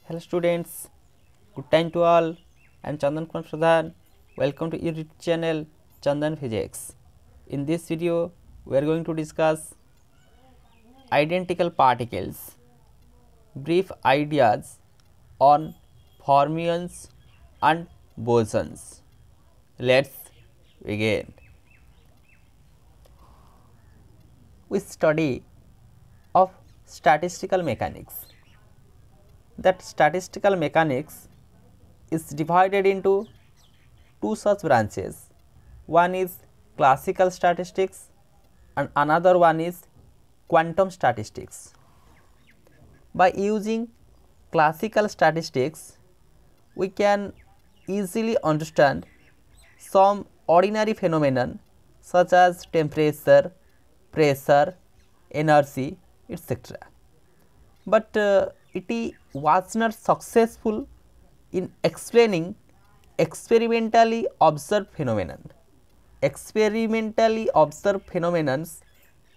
Hello students, good time to all. I am Chandan Kumar Pradhan. Welcome to your YouTube channel Chandan Physics. In this video, we are going to discuss identical particles, brief ideas on fermions and bosons. Let's begin. With study of statistical mechanics. That statistical mechanics is divided into two such branches. One is classical statistics and another one is quantum statistics. By using classical statistics, we can easily understand some ordinary phenomenon such as temperature, pressure, energy, etc. But it was not successful in explaining experimentally observed phenomenon. Experimentally observed phenomena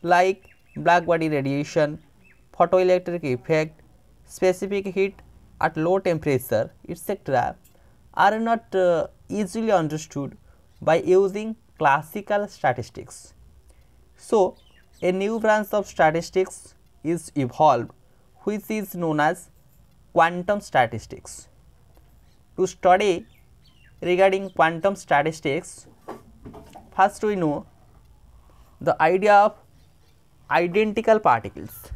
like black body radiation, photoelectric effect, specific heat at low temperature, etc. are not easily understood by using classical statistics. So, a new branch of statistics is evolved which is known as quantum statistics. To study regarding quantum statistics, first we know the idea of identical particles.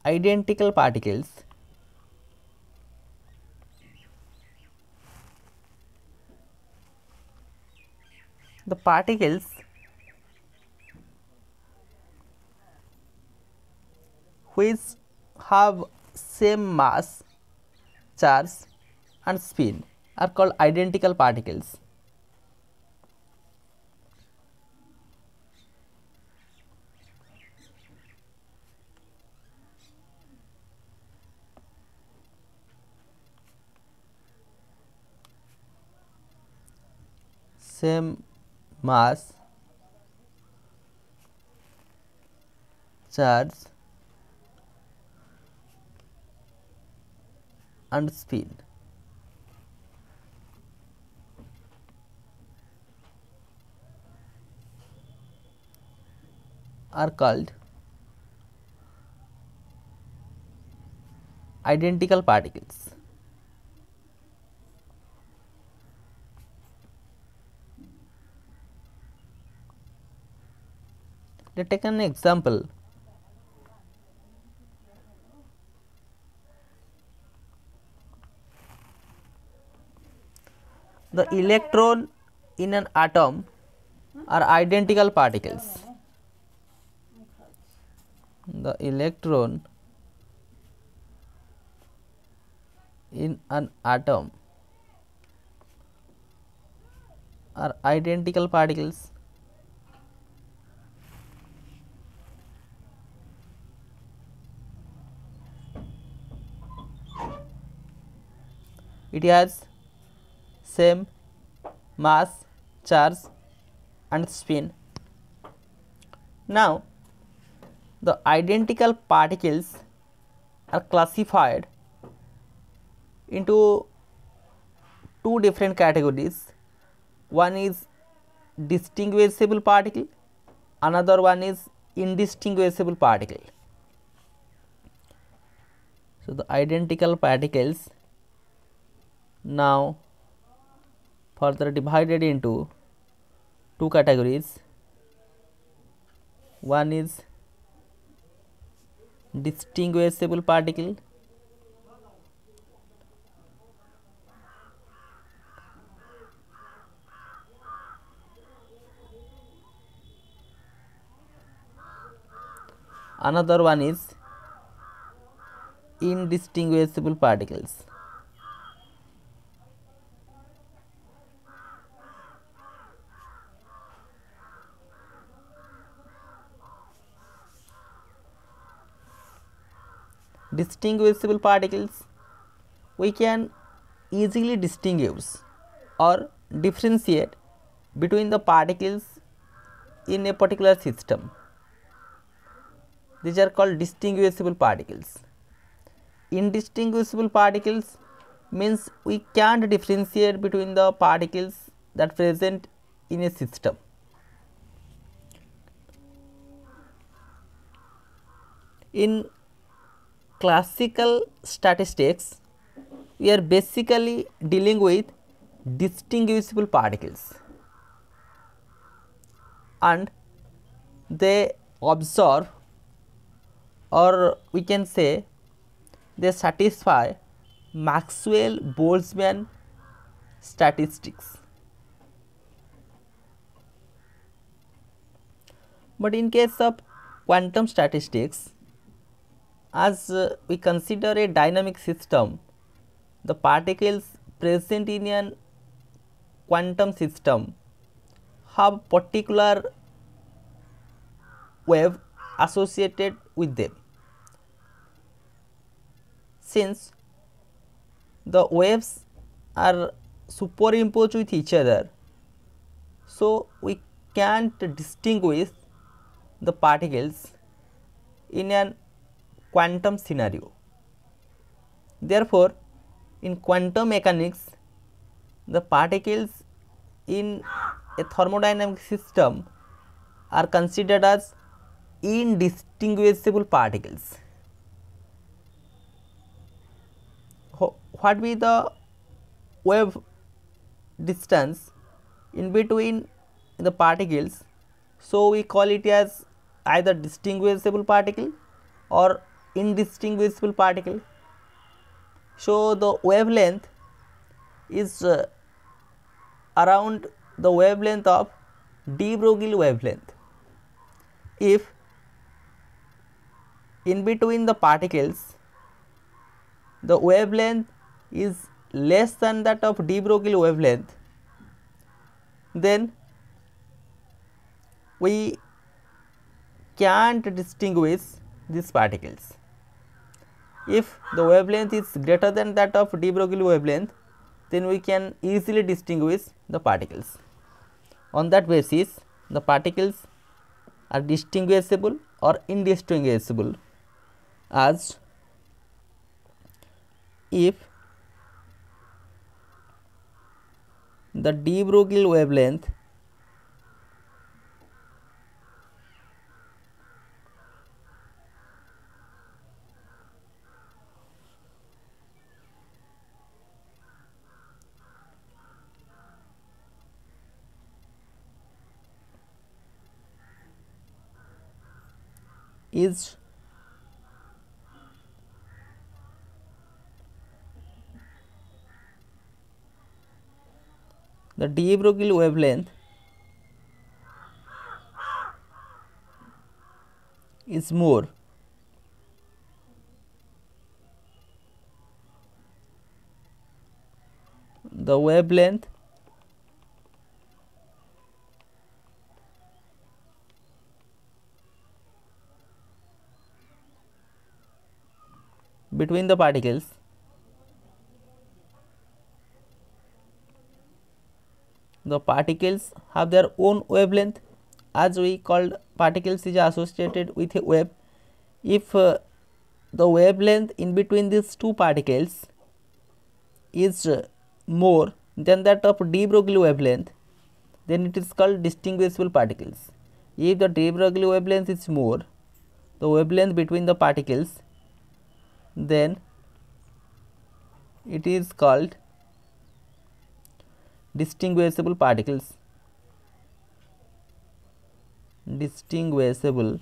Identical particles the particles which have same mass, charge and spin are called identical particles. Same mass, charge and spin are called identical particles. Let us take an example. The electron in an atom are identical particles. The electron in an atom are identical particles. It has same mass, charge and spin. Now, the identical particles are classified into two different categories. One is distinguishable particle, another one is indistinguishable particle. So, the identical particles now further divided into two categories. One is distinguishable particle, another one is indistinguishable particles. distinguishable particles, we can easily distinguish or differentiate between the particles in a particular system. These are called distinguishable particles. Indistinguishable particles means we can't differentiate between the particles that present in a system. In classical statistics, we are basically dealing with distinguishable particles, and they observe, or we can say they satisfy Maxwell-Boltzmann statistics. But in case of quantum statistics, as we consider a dynamic system, the particles present in an quantum system have particular wave associated with them. Since the waves are superimposed with each other, so we can't distinguish the particles in an quantum scenario. Therefore, in quantum mechanics, the particles in a thermodynamic system are considered as indistinguishable particles. What be the wave distance in between the particles? So, we call it as either distinguishable particle or indistinguishable particle. So, the wavelength is around the wavelength of de Broglie wavelength. If in between the particles the wavelength is less than that of de Broglie wavelength, then we can't distinguish these particles. If the wavelength is greater than that of de Broglie wavelength, then we can easily distinguish the particles. On that basis, the particles are distinguishable or indistinguishable as if the de Broglie wavelength is the de Broglie wavelength is more, the wavelength between the particles have their own wavelength, as we called particles is associated with a wave. If the wavelength in between these two particles is more than that of de Broglie wavelength, then it is called distinguishable particles. If the de Broglie wavelength is more, the wavelength between the particles, then it is called distinguishable particles. Distinguishable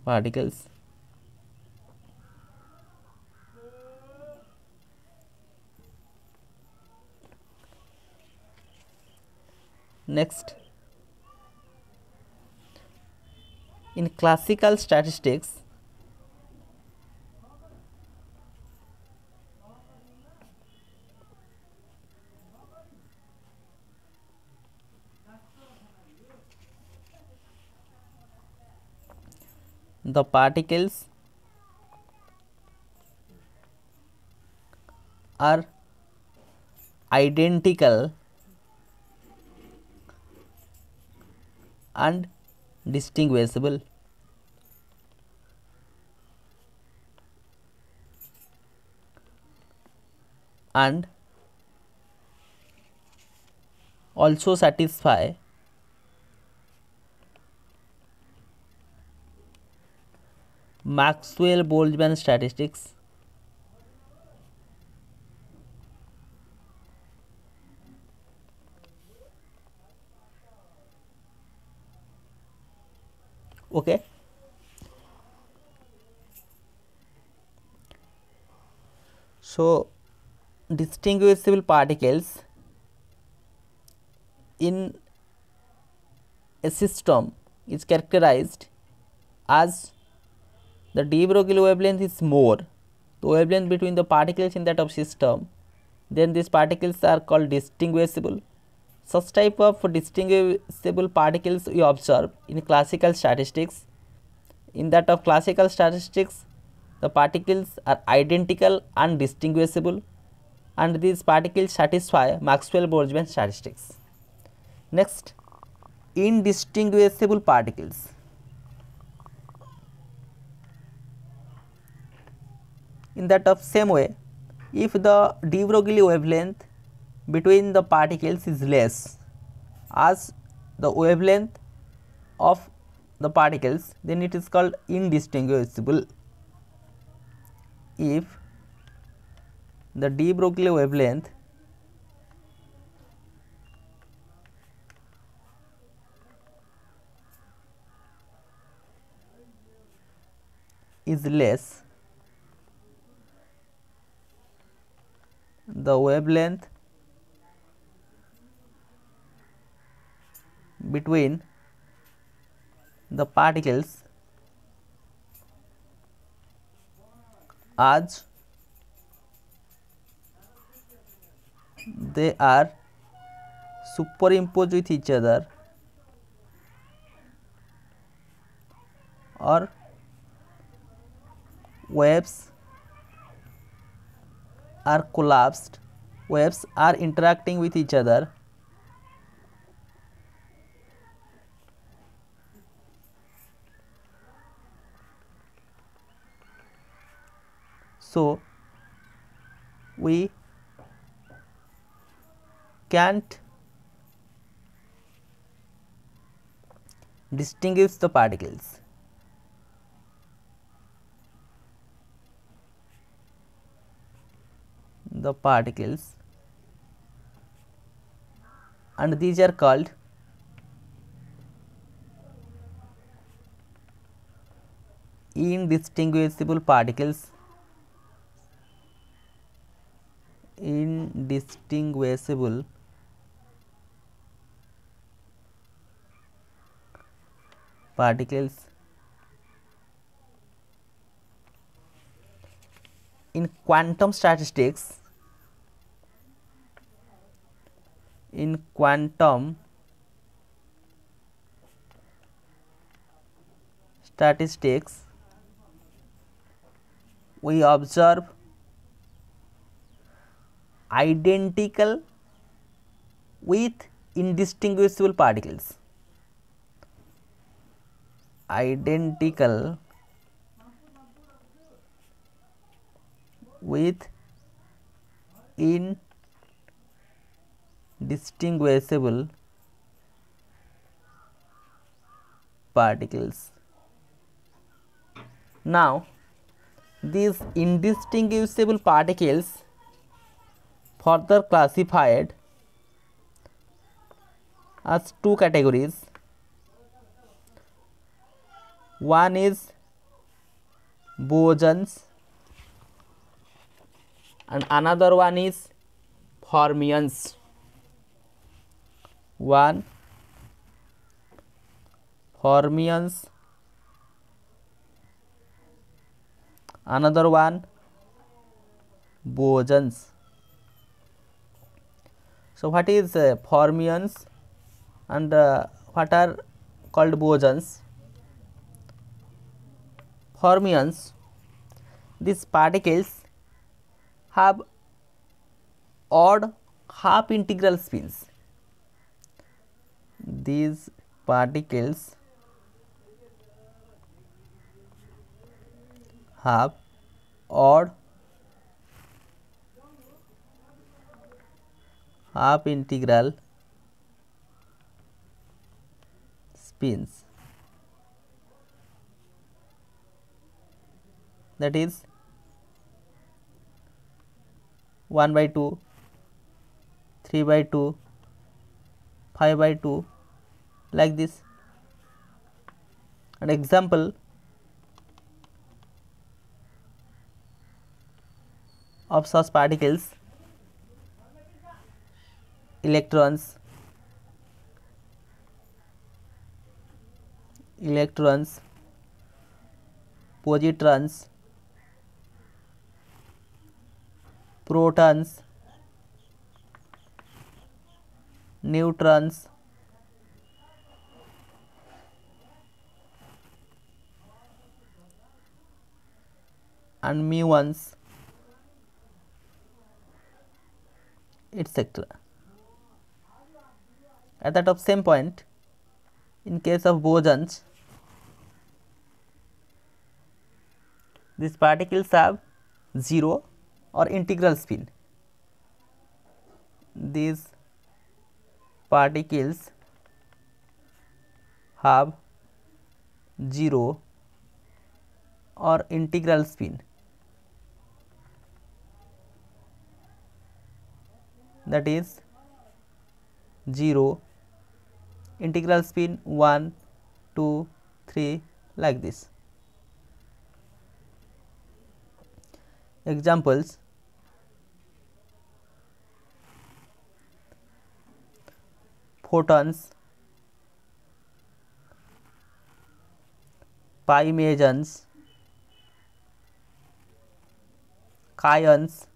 particles. Next, in classical statistics, the particles are identical and distinguishable. And also satisfy Maxwell-Boltzmann statistics. Okay. So distinguishable particles in a system is characterized as the de Broglie wavelength is more, the wavelength between the particles in that of system, then these particles are called distinguishable. Such type of distinguishable particles we observe in classical statistics. In that of classical statistics, the particles are identical and distinguishable, and these particles satisfy Maxwell-Boltzmann statistics. Next, indistinguishable particles. In that of same way, if the de Broglie wavelength between the particles is less as the wavelength of the particles, then it is called indistinguishable. If the de Broglie wavelength is less, the wavelength between the particles as they are superimposed with each other or waves are collapsed, waves are interacting with each other, so we can't distinguish the particles. The particles, and these are called indistinguishable particles. Indistinguishable particles. In quantum statistics, we observe identical with indistinguishable particles. Identical with indistinguishable particles. Now, these indistinguishable particles further classified as two categories. One is bosons and another one is fermions. One fermions, another one bosons. So what is fermions and what are called bosons? fermions, these particles have odd half integral spins. These particles have odd half integral spins, that is 1/2, 3/2, 5/2, like this. An example of such particles: electrons, positrons, protons, neutrons, and muons, etc. At that of same point, in case of bosons, these particles have 0 or integral spin. These particles have 0 or integral spin, that is 0, integral spin 1, 2, 3, like this. Examples: photons, pi mesons, kaons,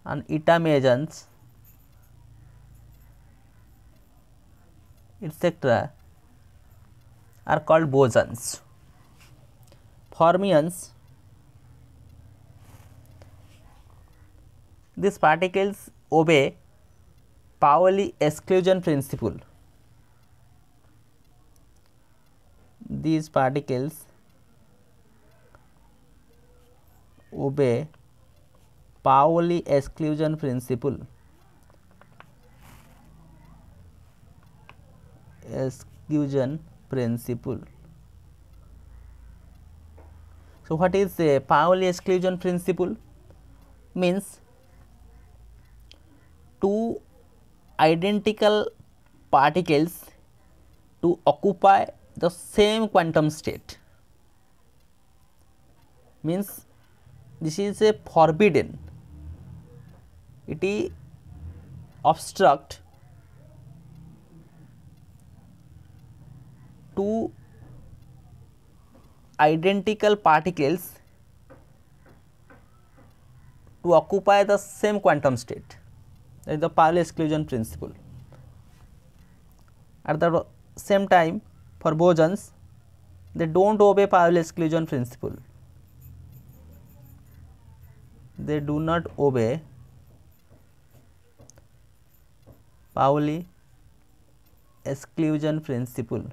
and eta mesons, etc. are called bosons. Fermions, these particles obey Pauli exclusion principle. These particles obey Pauli exclusion principle. So, what is a Pauli exclusion principle? Means two identical particles to occupy the same quantum state, means this is a forbidden, it is obstruct two identical particles to occupy the same quantum state. That is the Pauli exclusion principle. At the same time, for bosons, they do not obey Pauli exclusion principle. They do not obey Pauli exclusion principle.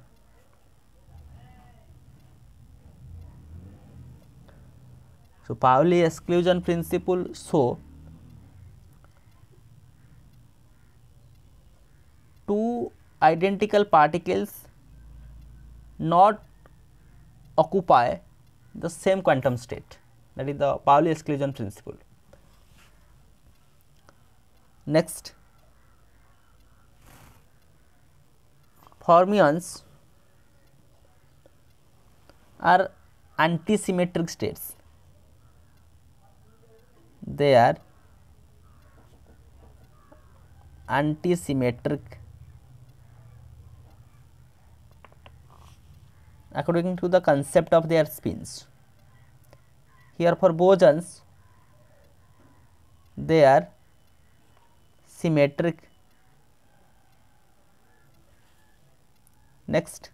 So, Pauli exclusion principle show two identical particles not occupy the same quantum state, that is the Pauli exclusion principle. Next, fermions are antisymmetric states. They are antisymmetric according to the concept of their spins. Here for bosons, they are symmetric Next,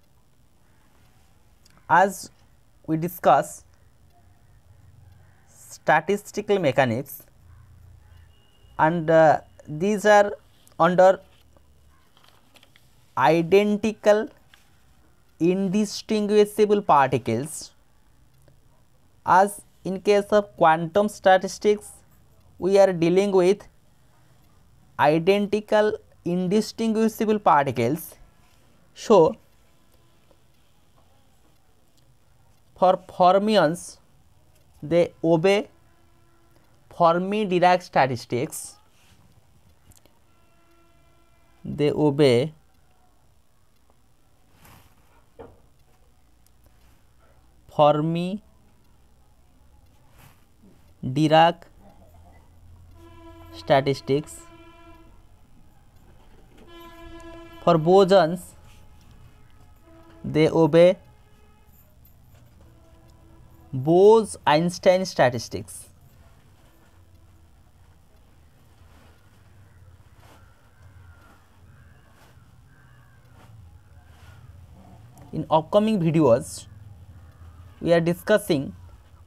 as we discuss statistical mechanics, and these are under identical indistinguishable particles. As in case of quantum statistics, we are dealing with identical indistinguishable particles. So, for fermions, they obey Fermi-Dirac statistics. They obey Fermi-Dirac statistics. For bosons, they obey Bose-Einstein statistics. In upcoming videos, we are discussing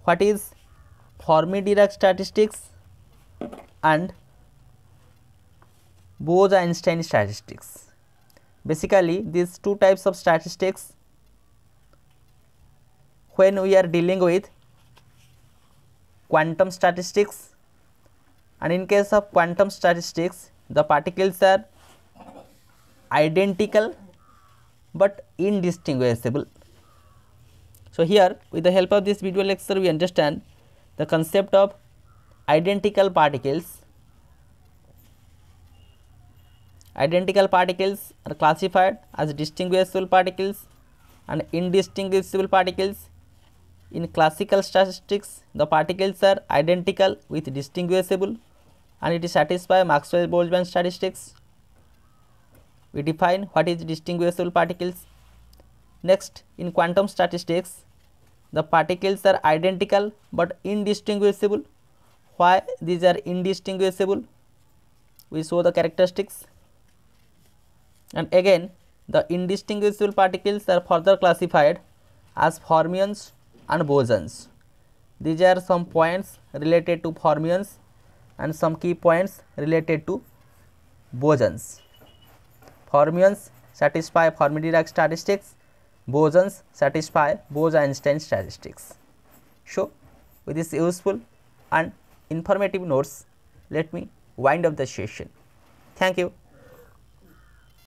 what is Fermi-Dirac statistics and Bose-Einstein statistics. Basically, these two types of statistics, when we are dealing with quantum statistics, and in case of quantum statistics, the particles are identical but indistinguishable. So, here with the help of this video lecture, we understand the concept of identical particles. Identical particles are classified as distinguishable particles and indistinguishable particles. In classical statistics, the particles are identical with distinguishable, and it is satisfy Maxwell-Boltzmann statistics. We define what is distinguishable particles. Next, in quantum statistics, the particles are identical but indistinguishable. Why these are indistinguishable? We show the characteristics. And again, the indistinguishable particles are further classified as fermions and bosons. These are some points related to fermions and some key points related to bosons. Fermions satisfy Fermi-Dirac statistics, bosons satisfy Bose-Einstein statistics. So, with this useful and informative notes, let me wind up the session. Thank you.